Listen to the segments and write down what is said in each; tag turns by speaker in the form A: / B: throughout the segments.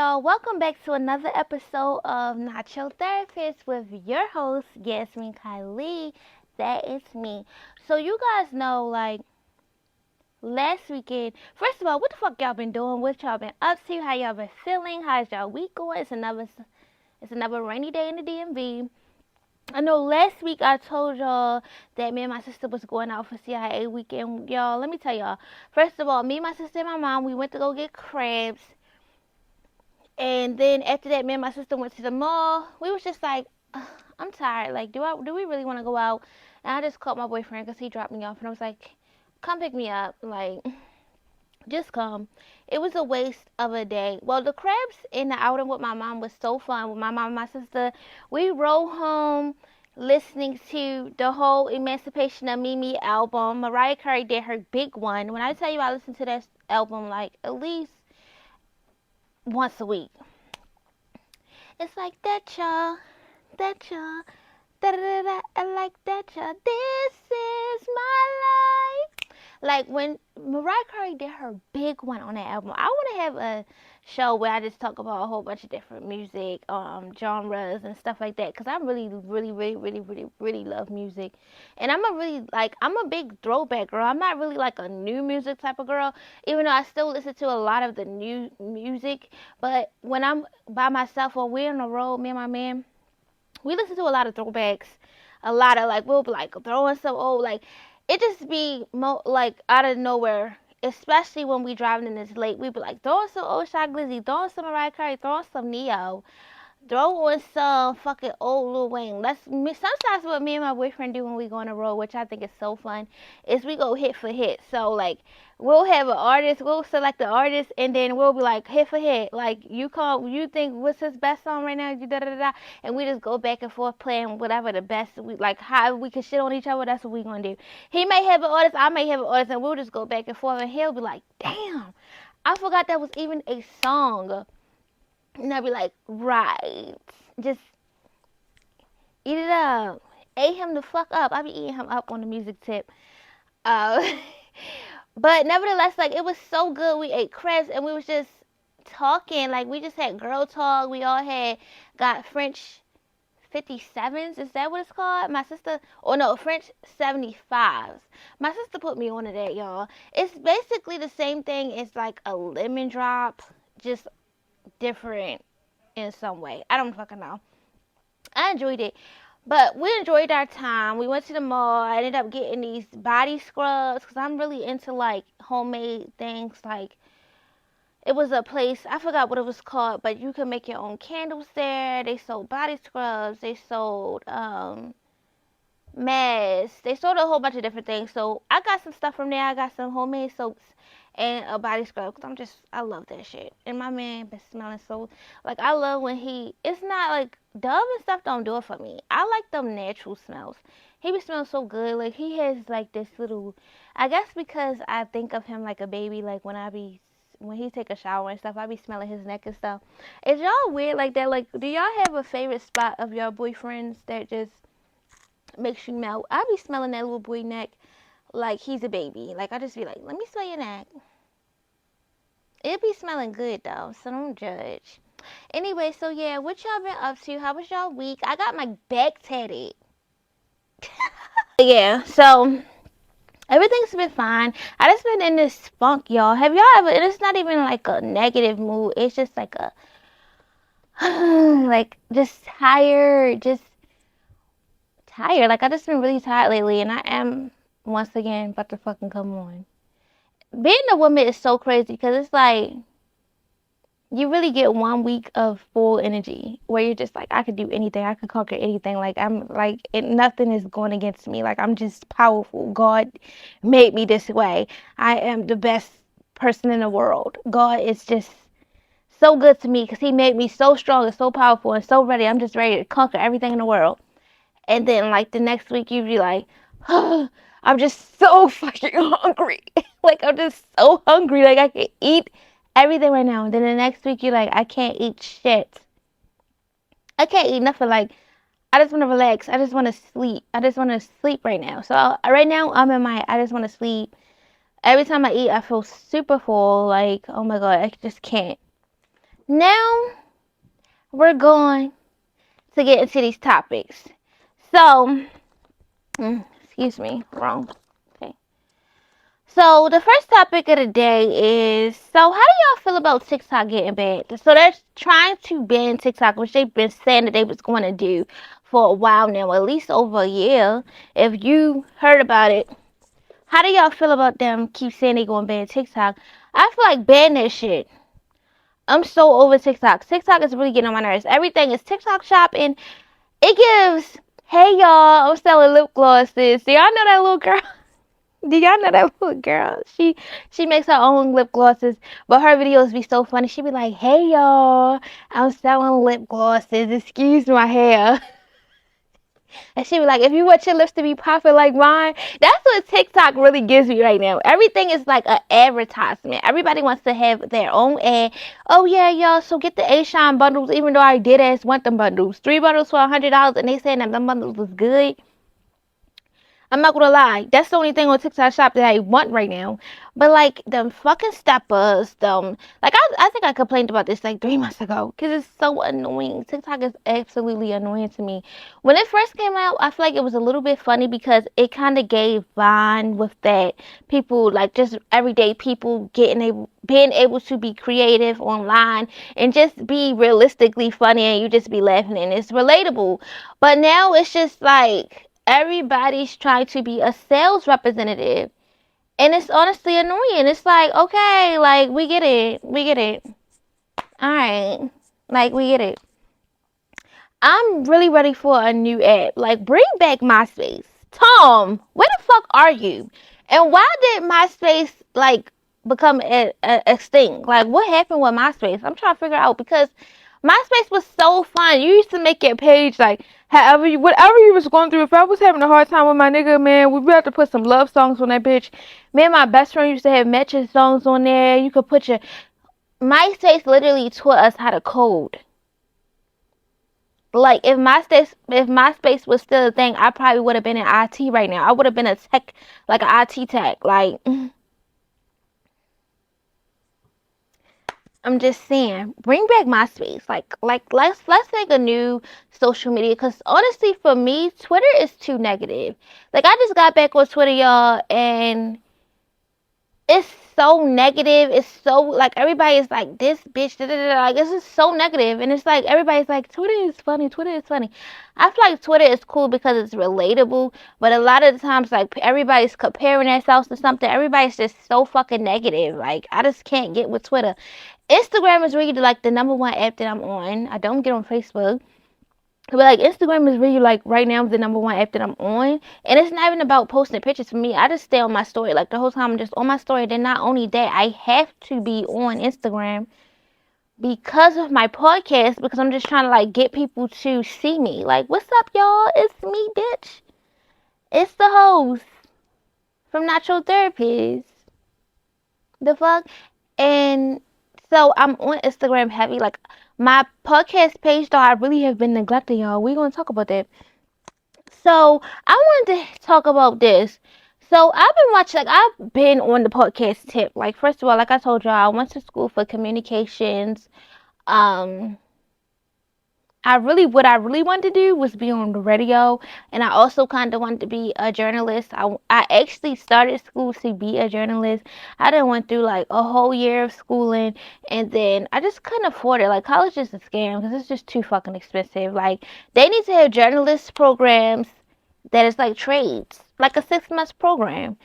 A: y'all. Welcome back to another episode of Not Your Therapist with your host, Yasmin Kylie. That is me. So you guys know, last weekend, first of all, what the fuck y'all been doing? What y'all been up to? How y'all been feeling? How's y'all week going? It's another rainy day in the DMV. I know last week I told y'all that me and my sister was going out for CIA weekend. Y'all, let me tell y'all. First of all, me, my sister, and my mom, we went to go get crabs. And then after that, me and my sister went to the mall. We was just like, I'm tired. Like, do we really want to go out? And I just called my boyfriend because he dropped me off, and I was like, come pick me up. Like, just come. It was a waste of a day. Well, the crabs in the outing with my mom was so fun. With my mom and my sister, we rode home listening to the whole Emancipation of Mimi album. Mariah Carey did her big one. When I tell you I listened to that album like at least once a week. It's like that y'all, da da da da, I like that y'all. This is my life. Like when Mariah Carey did her big one on that album, I want to have a show where I just talk about a whole bunch of different music, genres and stuff like that. Cause I really love music, and I'm a big throwback girl. I'm not really like a new music type of girl, even though I still listen to a lot of the new music. But when I'm by myself or we're on the road, me and my man, we listen to a lot of throwbacks, a lot of like we'll be like throwing some old like it just be like out of nowhere. Especially when we driving in this late, we be like throwing some old Shot Glizzy, throwing some Mariah Carey, throwing some Neo, throw on some fucking old Lil Wayne. Sometimes what me and my boyfriend do when we go on the road, which I think is so fun, is we go hit for hit. So like we'll have an artist, we'll select the artist, and then we'll be like hit for hit. Like you think what's his best song right now? Da da da da, and we just go back and forth playing whatever the best we like. How we can shit on each other. That's what we gonna do. He may have an artist, I may have an artist, and we'll just go back and forth, and he'll be like, damn, I forgot that was even a song. And I'll be like, right. Just eat it up. Ate him the fuck up. I be eating him up on the music tip. Uh, but nevertheless, like, it was so good. We ate crepes and we was just talking. Like, we just had girl talk. We all got French 57s. Is that what it's called? My sister, or no, French 75s. My sister put me on to that, y'all. It's basically the same thing as like a lemon drop, just different in some way. I don't fucking know. I enjoyed it. But we enjoyed our time. We went to the mall. I ended up getting these body scrubs because I'm really into like homemade things. Like it was a place, I forgot what it was called, but you could make your own candles there. They sold body scrubs. They sold masks. They sold a whole bunch of different things. So I got some stuff from there. I got some homemade soaps and a body scrub because I love that shit. And my man been smelling so, like, I love when it's not like Dove and stuff don't do it for me. I like them natural smells. He be smelling so good. Like, he has like this little, I guess because I think of him like a baby, like when he take a shower and stuff, I be smelling his neck and stuff. Is y'all weird like that? Like, do y'all have a favorite spot of your boyfriends that just makes you melt? I be smelling that little boy neck like he's a baby. Like I just be like, let me smell your neck. It be smelling good though, so don't judge. Anyway, so yeah, what y'all been up to? How was y'all week? I got my back tatted. Yeah, so everything's been fine. I just been in this funk, y'all. Have y'all ever? And it's not even like a negative mood. It's just like a like just tired, just tired. Like I just been really tired lately, and I am once again about to fucking come on. Being a woman is so crazy because it's like you really get 1 week of full energy where you're just like, I could do anything, I could conquer anything. Like I'm like nothing is going against me. Like I'm just powerful. God made me this way. I am the best person in the world. God is just so good to me because He made me so strong and so powerful and so ready. I'm just ready to conquer everything in the world. And then like the next week you be like, oh, I'm just so fucking hungry. Like I'm just so hungry. Like I can eat everything right now. And then the next week you're like, I can't eat shit. I can't eat nothing. Like I just want to relax. I just want to sleep. I just want to sleep right now. So right now I'm in my I just want to sleep. Every time I eat I feel super full. Like, oh my god, I just can't. Now we're going to get into these topics. So, excuse me, wrong. Okay. So the first topic of the day is, so how do y'all feel about TikTok getting banned? So they're trying to ban TikTok, which they've been saying that they was going to do for a while now, at least over a year. If you heard about it, how do y'all feel about them keep saying they going to ban TikTok? I feel like ban that shit. I'm so over TikTok. TikTok is really getting on my nerves. Everything is TikTok shopping. It gives, hey y'all, I'm selling lip glosses. Do y'all know that little girl? Do y'all know that little girl? She makes her own lip glosses, but her videos be so funny. She be like, hey y'all, I'm selling lip glosses. Excuse my hair. And she be like, if you want your lips to be popping like mine, that's what TikTok really gives me right now. Everything is like an advertisement. Everybody wants to have their own ad. Oh yeah, y'all, so get the A-Shine bundles, even though I did ass want them bundles. 3 bundles for $100, and they saying that them bundles was good. I'm not gonna lie, that's the only thing on TikTok shop that I want right now. But like them fucking steppers, like I think I complained about this like 3 months ago because it's so annoying. TikTok is absolutely annoying to me. When it first came out, I feel like it was a little bit funny because it kind of gave Vine with that people like just everyday people being able to be creative online and just be realistically funny, and you just be laughing and it's relatable. But now it's just like everybody's trying to be a sales representative, and it's honestly annoying. It's like, okay, like we get it, all right, like we get it. I'm really ready for a new app. Like, bring back MySpace. Tom, where the fuck are you? And why did MySpace like become extinct? Like, what happened with MySpace? I'm trying to figure out because MySpace was so fun. You used to make your page like whatever you was going through. If I was having a hard time with my nigga, man, we'd have to put some love songs on that bitch. Me and my best friend used to have matching songs on there. You could put your MySpace literally taught us how to code. Like if MySpace was still a thing, I probably would have been in IT right now. I would have been a tech, like an IT tech. Like I'm just saying, bring back MySpace. Like let's make a new social media. Cause honestly, for me, Twitter is too negative. Like I just got back on Twitter, y'all, and it's so negative. It's so like everybody is like this bitch. Da, da, da, da. Like it's just so negative, and it's like everybody's like Twitter is funny. Twitter is funny. I feel like Twitter is cool because it's relatable, but a lot of the times like everybody's comparing themselves to something. Everybody's just so fucking negative. Like I just can't get with Twitter. Instagram is really like the number one app that I'm on. I don't get on Facebook. But like Instagram is really like right now the number one app that I'm on. And it's not even about posting pictures for me. I just stay on my story. Like the whole time I'm just on my story. Then not only that, I have to be on Instagram because of my podcast, because I'm just trying to like get people to see me. Like, what's up, y'all? It's me, bitch. It's the host from Not Your Therapist. The fuck? And so I'm on Instagram heavy. Like my podcast page though, I really have been neglecting, y'all. We're gonna talk about that. So I wanted to talk about this. So I've been watching, like I've been on the podcast tip. Like first of all, like I told y'all, I went to school for communications. Um, what I really wanted to do was be on the radio, and I also kind of wanted to be a journalist. I actually started school to be a journalist. I done went through like a whole year of schooling, and then I just couldn't afford it. Like college is a scam because it's just too fucking expensive. Like they need to have journalist programs that is like trades, like a 6 month program.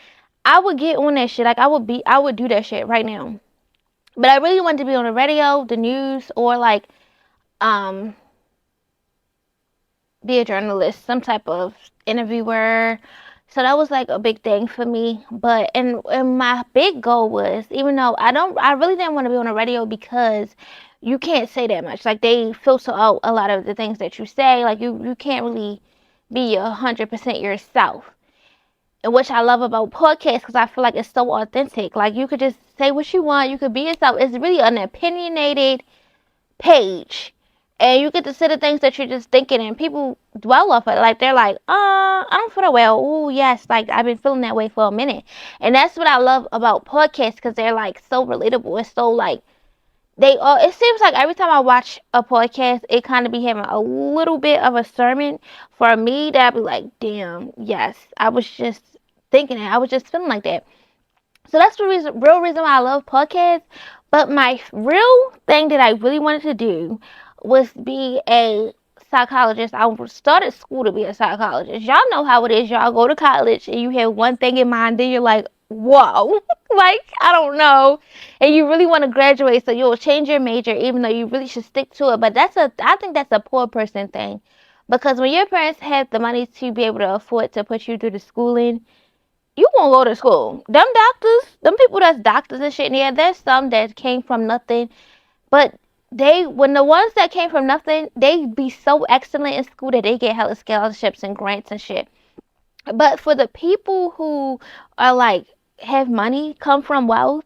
A: I would get on that shit. Like I would do that shit right now. But I really wanted to be on the radio, the news, or like um be a journalist, some type of interviewer. So that was like a big thing for me. But and my big goal was, even though I really didn't want to be on the radio because you can't say that much. Like they filter out a lot of the things that you say. Like you can't really be 100% yourself. And which I love about podcasts because I feel like it's so authentic. Like you could just say what you want. You could be yourself. It's really an opinionated page, and you get to see the things that you're just thinking, and people dwell off it. Like they're like, I don't feel that way. Oh yes, like I've been feeling that way for a minute. And that's what I love about podcasts, because they're like so relatable. It's so like they all, it seems like every time I watch a podcast, it kind of be having a little bit of a sermon for me that I'd be like, damn, yes, I was just thinking it. I was just feeling like that. So that's the real reason why I love podcasts. But my real thing that I really wanted to do was be a psychologist. I started school to be a psychologist. Y'all know how it is. Y'all go to college and you have one thing in mind, then you're like, whoa, like, I don't know. And you really want to graduate, so you'll change your major, even though you really should stick to it. But I think that's a poor person thing. Because when your parents have the money to be able to afford to put you through the schooling, you won't go to school. Them doctors, them people that's doctors and shit, yeah, there's some that came from nothing, but when the ones that came from nothing, they be so excellent in school that they get hella scholarships and grants and shit. But for the people who are like, have money, come from wealth,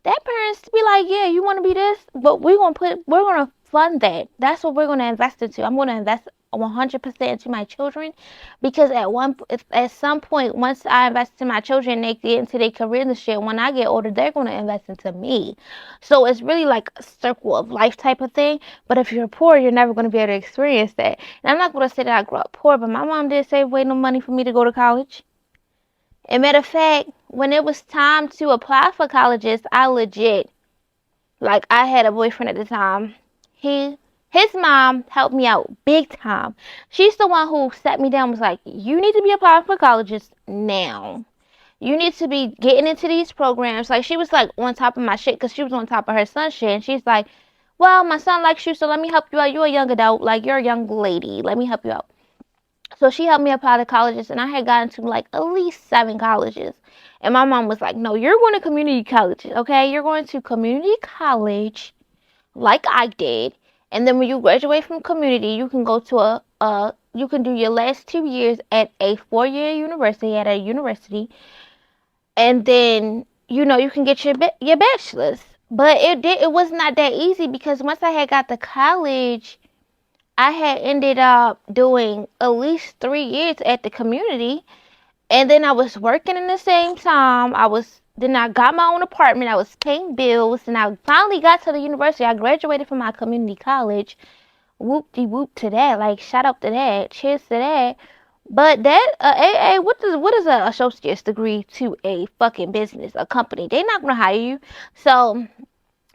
A: their parents be like, yeah, you want to be this, but we're gonna fund that. That's what we're gonna invest into. I'm gonna invest 100% into my children, because at some point, once I invest in my children, they get into their career and shit. When I get older, they're gonna invest into me. So it's really like a circle of life type of thing. But if you're poor, you're never gonna be able to experience that. And I'm not gonna say that I grew up poor, but my mom did save way no money for me to go to college. And matter of fact, when it was time to apply for colleges, I legit, like, I had a boyfriend at the time. His mom helped me out big time. She's the one who sat me down and was like, you need to be applying for colleges now. You need to be getting into these programs. Like, she was like on top of my shit because she was on top of her son's shit. And she's like, well, my son likes you, so let me help you out. You're a young adult. Like, you're a young lady. Let me help you out. So she helped me apply to colleges, and I had gotten to like at least 7 colleges. And my mom was like, no, you're going to community colleges, okay? You're going to community college like I did. And then when you graduate from community, you can go to you can do your last 2 years at a 4-year university, at a university. And then, you can get your bachelor's. But it was not that easy, because once I had got to college, I had ended up doing at least 3 years at the community, and then I was working in the same time. Then I got my own apartment. I was paying bills, and I finally got to the university. I graduated from my community college. Whoop de whoop to that! Like, shout out to that. Cheers to that. But that what is a associate's degree to a fucking business, a company? They're not gonna hire you. So,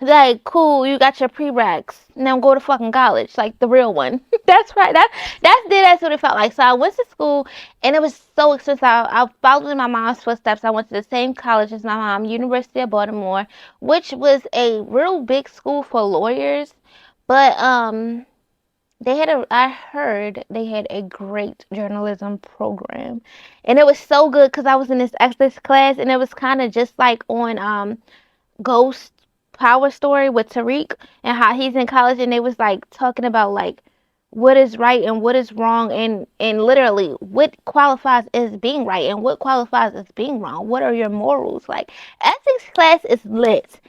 A: like, cool, you got your prereqs. Now go to fucking college, like the real one. That's right. That's what it felt like. So I went to school, and it was so expensive. I followed in my mom's footsteps. I went to the same college as my mom, University of Baltimore, which was a real big school for lawyers. But I heard they had a great journalism program, and it was so good because I was in this ethics class, and it was kind of just like on Ghost Power Story with Tariq, and how he's in college, and they was like talking about like what is right and what is wrong, and literally what qualifies as being right and what qualifies as being wrong. What are your morals? Like, ethics class is lit.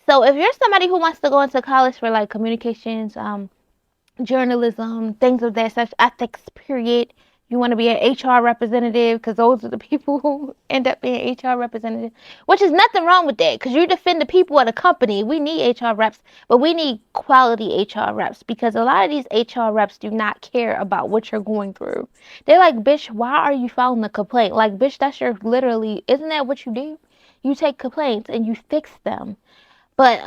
A: So if you're somebody who wants to go into college for like communications, journalism, things of that such, ethics, period. You want to be an HR representative, because those are the people who end up being HR representative, which is nothing wrong with that, because you defend the people at a company. We need HR reps, but we need quality HR reps, because a lot of these HR reps do not care about what you're going through. They're like, bitch, why are you filing a complaint? Like, bitch, that's your literally, isn't that what you do? You take complaints and you fix them. But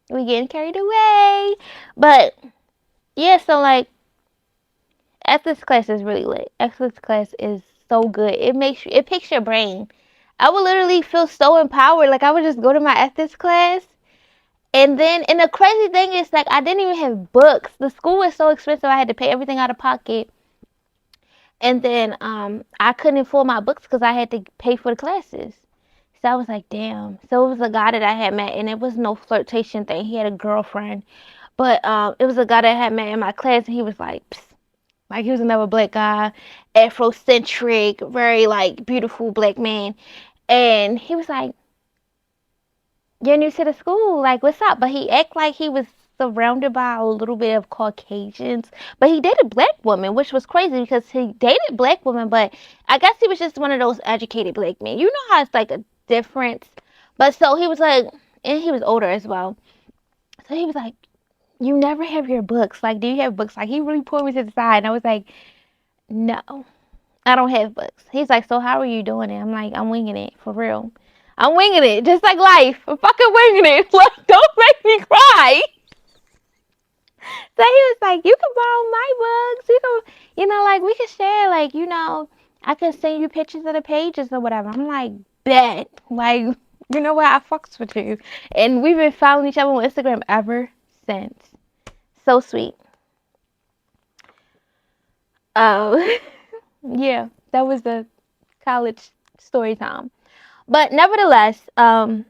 A: we getting carried away. But yeah, so like, ethics class is really lit. Ethics class is so good. It picks your brain. I would literally feel so empowered. Like, I would just go to my ethics class, and the crazy thing is, like, I didn't even have books. The school was so expensive, I had to pay everything out of pocket. And then I couldn't afford my books because I had to pay for the classes. So I was like, damn. So it was a guy that I had met, and it was no flirtation thing. He had a girlfriend. But it was a guy that I had met in my class, and he was like, psst. Like, he was another black guy, Afrocentric, very, like, beautiful black man. And he was like, you're new to the school, like, what's up? But he act like he was surrounded by a little bit of Caucasians. But he dated black women, which was crazy, because he dated black women, but I guess he was just one of those educated black men. You know how it's like a difference. But so he was like, and he was older as well. So he was like, you never have your books. Like, do you have books? Like, he really pulled me to the side, and I was like, no, I don't have books. He's like, so how are you doing it? I'm like, I'm winging it, for real. I'm winging it, just like life. I'm fucking winging it. Like, don't make me cry. So he was like, you can borrow my books. You can, like, we can share. Like, I can send you pictures of the pages or whatever. I'm like, bet. Like, you know what? I fucks with you. And we've been following each other on Instagram ever since. So sweet. Oh, yeah, that was the college story time. But nevertheless, yeah,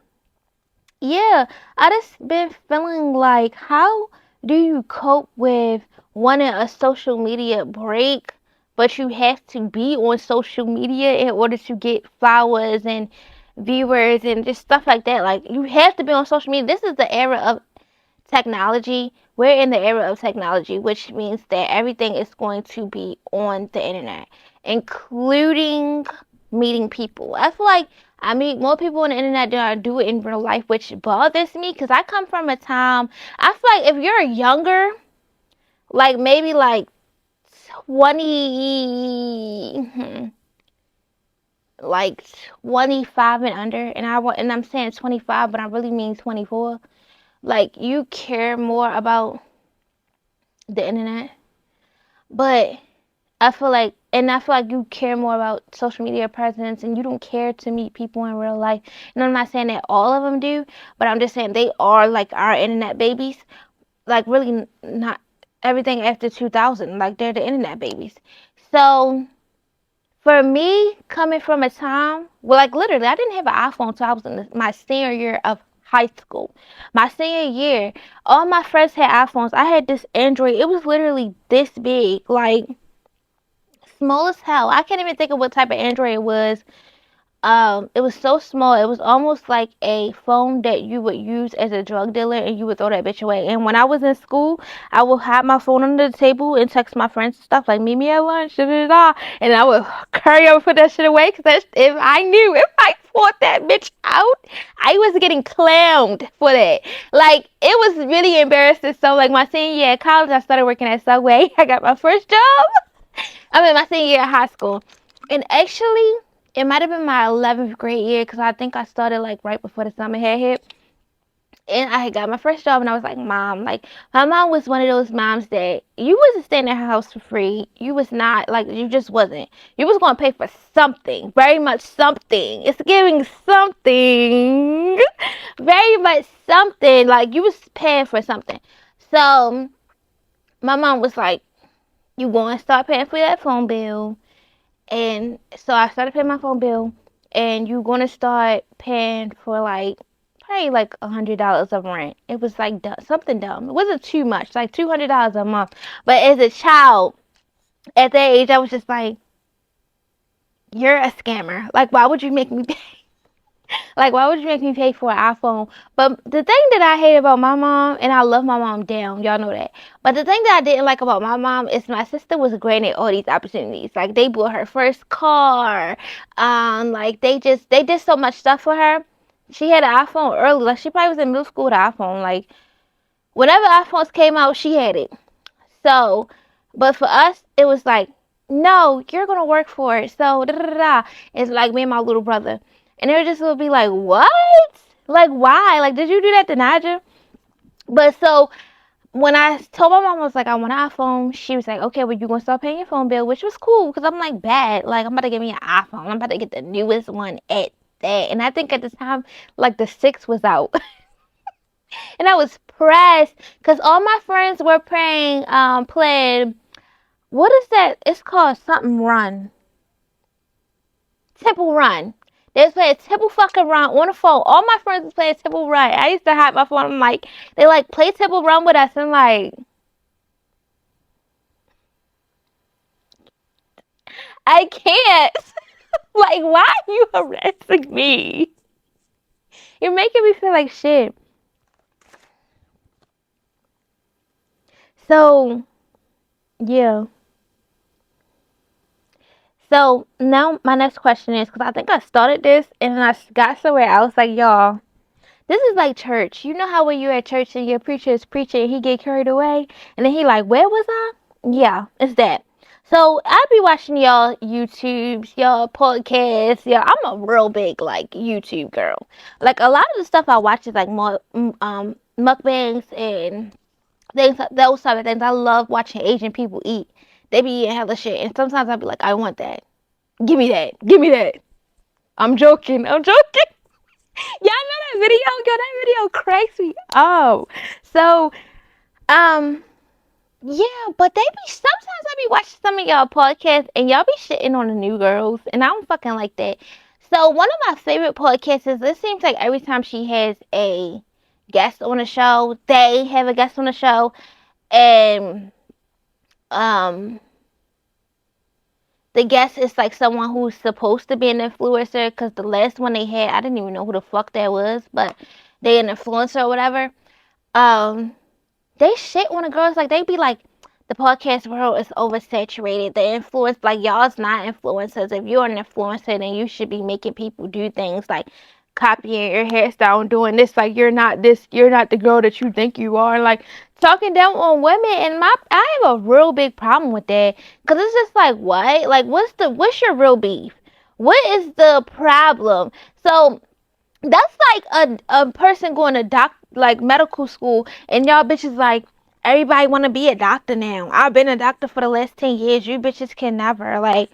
A: I just been feeling like, how do you cope with wanting a social media break, but you have to be on social media in order to get followers and viewers and just stuff like that. Like, you have to be on social media. This is the era of technology. We're in the era of technology, which means that everything is going to be on the internet, including meeting people. I feel like I meet more people on the internet than I do in real life, which bothers me because I come from a time. I feel like if you're younger, like maybe like 20, like 25 and under, and I'm saying 25, but I really mean 24. Like, you care more about the internet, but I feel like you care more about social media presence, and you don't care to meet people in real life. And I'm not saying that all of them do, but I'm just saying they are like our internet babies. Like, really not everything after 2000, like, they're the internet babies. So for me, coming from a time, well, like, literally, I didn't have an iPhone until I was in my senior year of high school. My senior year, all my friends had iPhones. I had this Android. It was literally this big, like, small as hell. I can't even think of what type of Android it was. It was so small. It was almost like a phone that you would use as a drug dealer, and you would throw that bitch away. And when I was in school, I would have my phone under the table and text my friends and stuff like, meet me at lunch, da da da. And I would hurry up and put that shit away, because if I knew if I pulled that bitch out, I was getting clowned for that. Like, it was really embarrassing. So, like, my senior year at college, I started working at Subway. I got my first job. I mean, my senior year at high school. And actually, it might have been my 11th grade year, because I think I started like right before the summer had hit. And I had got my first job, and I was like, Mom, like, my mom was one of those moms that you wasn't staying in her house for free. You was not, like, you just wasn't. You was going to pay for something, very much something. It's giving something, very much something. Like, you was paying for something. So my mom was like, you going to start paying for that phone bill. And so I started paying my phone bill, and you're gonna start paying for like probably like $100 of rent. It was like something dumb. It wasn't too much, like $200 a month. But as a child at that age, I was just like, you're a scammer. Like, why would you make me pay? Like, why would you make me pay for an iPhone? But the thing that I hate about my mom, and I love my mom down, y'all know that. But the thing that I didn't like about my mom is my sister was granted all these opportunities. Like, they bought her first car. Like, they did so much stuff for her. She had an iPhone early. Like, she probably was in middle school with an iPhone. Like, whenever iPhones came out, she had it. So, but for us, it was like, no, you're gonna work for it. So, da da da da. It's like me and my little brother. And they just would be like, what? Like, why? Like, did you do that to Naja? But so, when I told my mom, I was like, I want an iPhone, she was like, okay, well, you're going to start paying your phone bill, which was cool, because I'm like, bad. Like, I'm about to get me an iPhone. I'm about to get the newest one at that. And I think at the time, like, the 6 was out. And I was pressed, because all my friends were playing, what is that? It's called something Run. Temple Run. They was playing Temple fucking Run on the phone. All my friends was playing Temple Run. I used to hide my phone. I'm like, they like play Temple Run with us. And like, I can't. Like, why are you harassing me? You're making me feel like shit. So, yeah. So now my next question is, because I think I started this and I got somewhere else. Like, y'all, This is like church. You know how when you're at church and your preacher is preaching and he get carried away and then he like, where was I? Yeah, it's that. So I be watching y'all YouTubes, y'all podcasts. Yeah, I'm a real big like YouTube girl. Like a lot of the stuff I watch is like more mukbangs and things, those type of things. I love watching Asian people eat. They be eating hella shit, and sometimes I be like, I want that. Give me that. Give me that. I'm joking. I'm joking. Y'all know that video? Yo, that video cracks me up. So, um, yeah, but they be sometimes I be watching some of y'all podcasts and y'all be shitting on the new girls, and I don't fucking like that. So one of my favorite podcasts is, it seems like every time she has a guest on the show, they have a guest on the show, and um the guest is like someone who's supposed to be an influencer, because the last one they had, I didn't even know who the fuck that was, but they an influencer or whatever. Um, they shit on the girls, like they be like, the podcast world is oversaturated. The influence, like y'all's not influencers. If you're an influencer, then you should be making people do things like copying your hairstyle and doing this. Like you're not this, you're not the girl that you think you are. Like talking down on women, and I have a real big problem with that, because it's just like, what? Like what's your real beef? What is the problem? So that's like a person going to like medical school, and y'all bitches like, everybody want to be a doctor now. I've been a doctor for the last 10 years. You bitches can never. Like,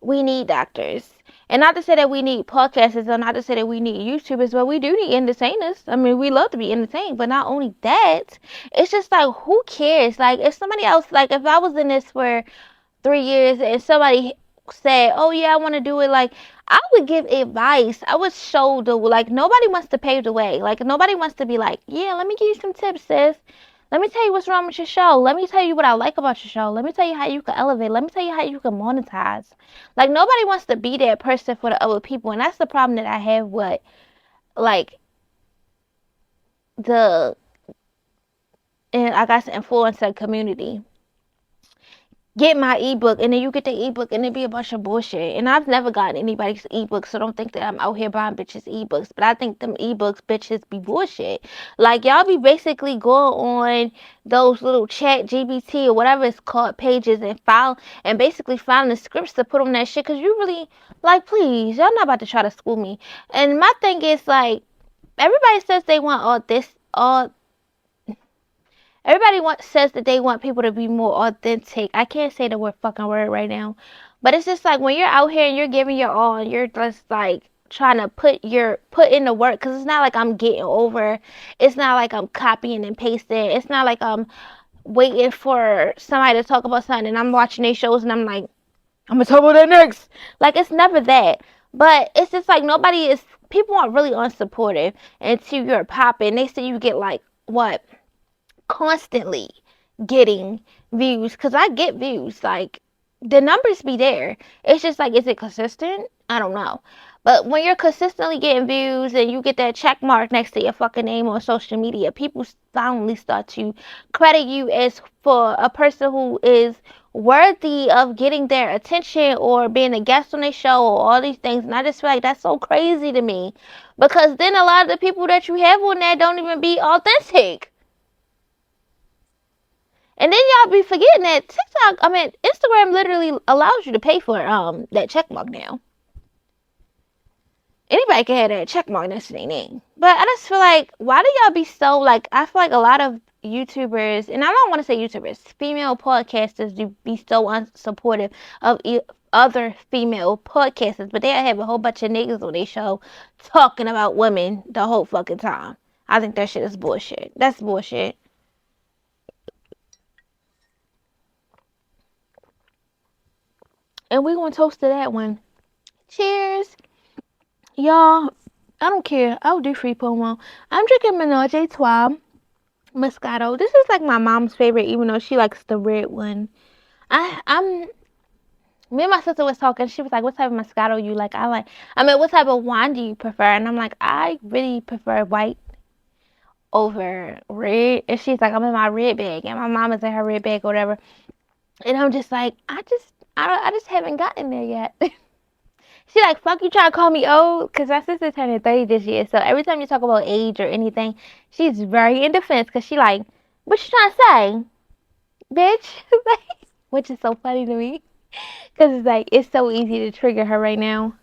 A: we need doctors. And not to say that we need podcasters, or not to say that we need YouTubers, but we do need entertainers. I mean, we love to be entertained, but not only that, it's just like, who cares? Like, if somebody else, like, if I was in this for 3 years and somebody said, oh yeah, I want to do it, like, I would give advice. I would show the, like, nobody wants to pave the way. Like, nobody wants to be like, yeah, let me give you some tips, sis. Let me tell you what's wrong with your show. Let me tell you what I like about your show. Let me tell you how you can elevate. Let me tell you how you can monetize. Like, nobody wants to be that person for the other people, and that's the problem that I have with, like, the, and I guess, influencer community. Get my ebook, and then you get the ebook and it be a bunch of bullshit. And I've never gotten anybody's ebook, so don't think that I'm out here buying bitches ebooks. But I think them ebooks bitches be bullshit. Like, y'all be basically going on those little chat GBT or whatever it's called pages and basically filing the scripts to put on that shit, because you really, like, please, y'all not about to try to school me. And my thing is, like, everybody says they want all everybody says that they want people to be more authentic. I can't say the fucking word right now, but it's just like, when you're out here and you're giving your all, and you're just like trying to put in the work, because it's not like I'm getting over. It's not like I'm copying and pasting. It's not like I'm waiting for somebody to talk about something and I'm watching their shows and I'm like, I'm gonna talk about that next. Like, it's never that. But it's just like, people aren't really unsupportive until you're popping. They say you get like, what, constantly getting views, because I get views, like, the numbers be there. It's just like, is it consistent? I don't know. But when you're consistently getting views and you get that check mark next to your fucking name on social media, people finally start to credit you as for a person who is worthy of getting their attention or being a guest on their show or all these things. And I just feel like that's so crazy to me, because then a lot of the people that you have on there don't even be authentic. And then y'all be forgetting that Instagram literally allows you to pay for that check mark now. Anybody can have that check mark next to their name. But I just feel like, why do y'all be so, like, I feel like a lot of YouTubers, and I don't want to say YouTubers, female podcasters do be so unsupportive of other female podcasters, but they have a whole bunch of niggas on their show talking about women the whole fucking time. I think that shit is bullshit. That's bullshit. And we're going to toast to that one. Cheers. Y'all, I don't care. I'll do free promo. I'm drinking Menage a Trois Moscato. This is like my mom's favorite, even though she likes the red one. I'm Me and my sister was talking. She was like, "What type of Moscato you like?" What type of wine do you prefer? And I'm like, I really prefer white over red. And she's like, I'm in my red bag, and my mom is in her red bag or whatever. And I'm just like, I just haven't gotten there yet. She like, fuck you trying to call me old? Because my sister turning 30 this year. So every time you talk about age or anything, she's very in defense. Because she like, what you trying to say? Bitch. Which is so funny to me. Because it's like, it's so easy to trigger her right now.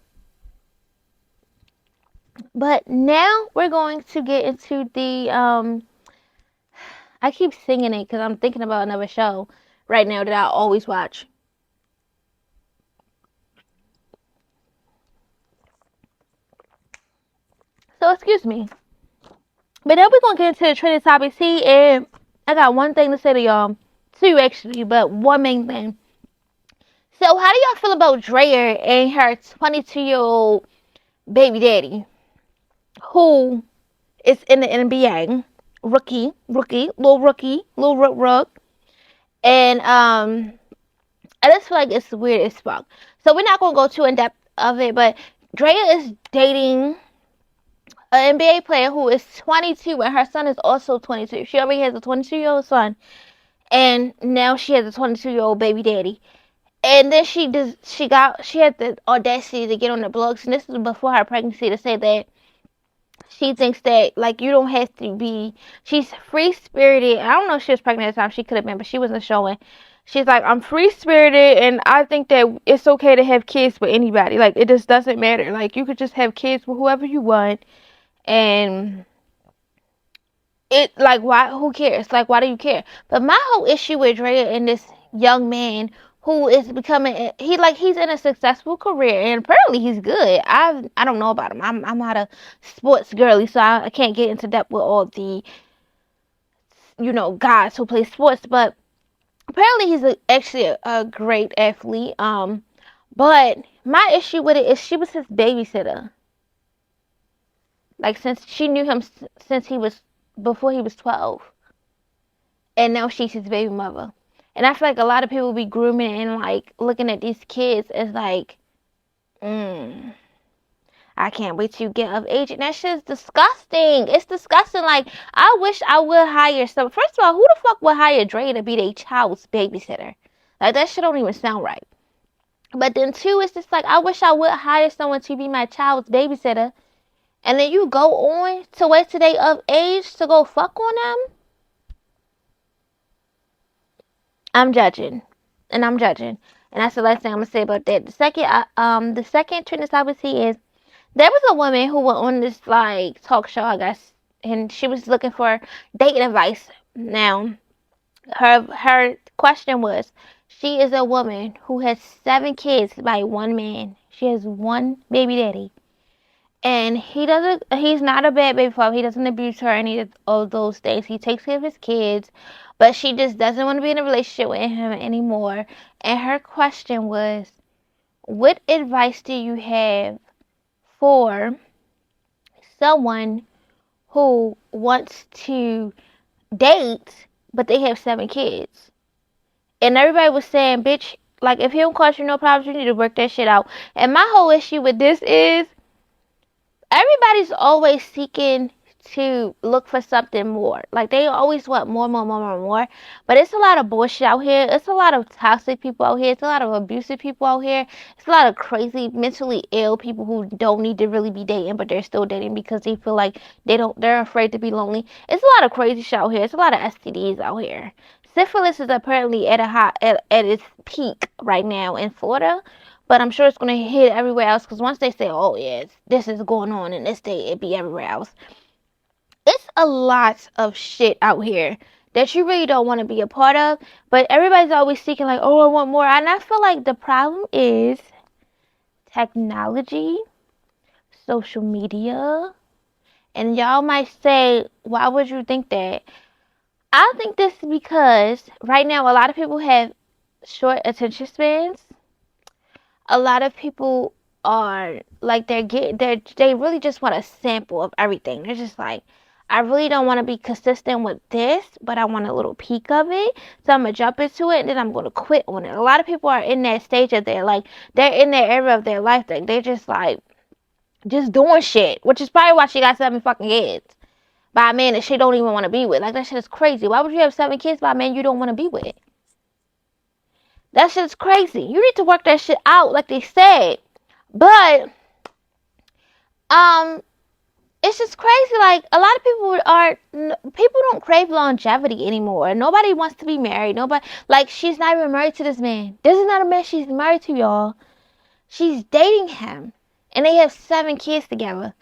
A: But now we're going to get into the, I keep singing it because I'm thinking about another show right now that I always watch. So excuse me. But then we're going to get into the trending topics here. And I got one thing to say to y'all. Two actually, but one main thing. So how do y'all feel about Drea and her 22-year-old baby daddy, who is in the NBA, little rook, and I just feel like it's weird as fuck. So we're not gonna go too in depth of it, but Drea is dating an NBA player who is 22, and her son is also 22. She already has a 22-year-old son, and now she has a 22-year-old baby daddy. And then she had the audacity to get on the blogs, and this is before her pregnancy, to say that she thinks that, like, you don't have to be, she's free spirited. I don't know if she was pregnant at the time, she could have been, but she wasn't showing. She's like, I'm free spirited, and I think that it's okay to have kids with anybody. Like, it just doesn't matter. Like, you could just have kids with whoever you want, and it, like, why, who cares? Like, why do you care? But my whole issue with Drea and this young man who is becoming, he's in a successful career, and apparently he's good. I don't know about him. I'm not a sports girly, so I can't get into depth with all the, guys who play sports, but apparently he's actually a great athlete. But my issue with it is she was his babysitter. Like, since she knew him since he was, before he was 12. And now she's his baby mother. And I feel like a lot of people be grooming and, like, looking at these kids as like, I can't wait till you get of age. And that shit's disgusting. It's disgusting. Like, I wish I would hire some. First of all, who the fuck would hire Dre to be their child's babysitter? Like, that shit don't even sound right. But then two, it's just like, I wish I would hire someone to be my child's babysitter. And then you go on to wait till they of age to go fuck on them? I'm judging. And I'm judging. And that's the last thing I'm gonna say about that. The second trending topic is, there was a woman who went on this, like, talk show, I guess, and she was looking for dating advice. Now, her question was, she is a woman who has 7 kids by one man. She has one baby daddy. And he's not a bad baby father. He doesn't abuse her, any of those things. He takes care of his kids, but she just doesn't want to be in a relationship with him anymore. And her question was, what advice do you have for someone who wants to date, but they have 7 kids? And everybody was saying, bitch, like, if he don't cause you no problems, you need to work that shit out. And my whole issue with this is, everybody's always seeking to look for something more. Like, they always want more. But it's a lot of bullshit out here. It's a lot of toxic people out here. It's a lot of abusive people out here. It's a lot of crazy, mentally ill people who don't need to really be dating, but they're still dating because they feel like they're afraid to be lonely. It's a lot of crazy shit out here. It's a lot of STDs out here. Syphilis is apparently at its peak right now in Florida. But I'm sure it's going to hit everywhere else, because once they say, oh, yeah, this is going on in this state, it'd be everywhere else. It's a lot of shit out here that you really don't want to be a part of. But everybody's always seeking, like, oh, I want more. And I feel like the problem is technology, social media. And y'all might say, why would you think that? I think this is because right now a lot of people have short attention spans. A lot of people are like, they really just want a sample of everything. They're just like, I really don't want to be consistent with this, but I want a little peek of it, so I'm gonna jump into it and then I'm gonna quit on it. A lot of people are in that stage of their, like, they're in their era of their life that they're just like, just doing shit, which is probably why she got 7 fucking kids by a man that she don't even want to be with. Like, that shit is crazy. Why would you have 7 kids by a man you don't want to be with? That shit's crazy. You need to work that shit out, like they said. But um it's just crazy. Like, a lot of people don't crave longevity anymore. Nobody wants to be married. Nobody, like, she's not even married to this man. This is not a man she's married to, y'all. She's dating him, and they have 7 kids together.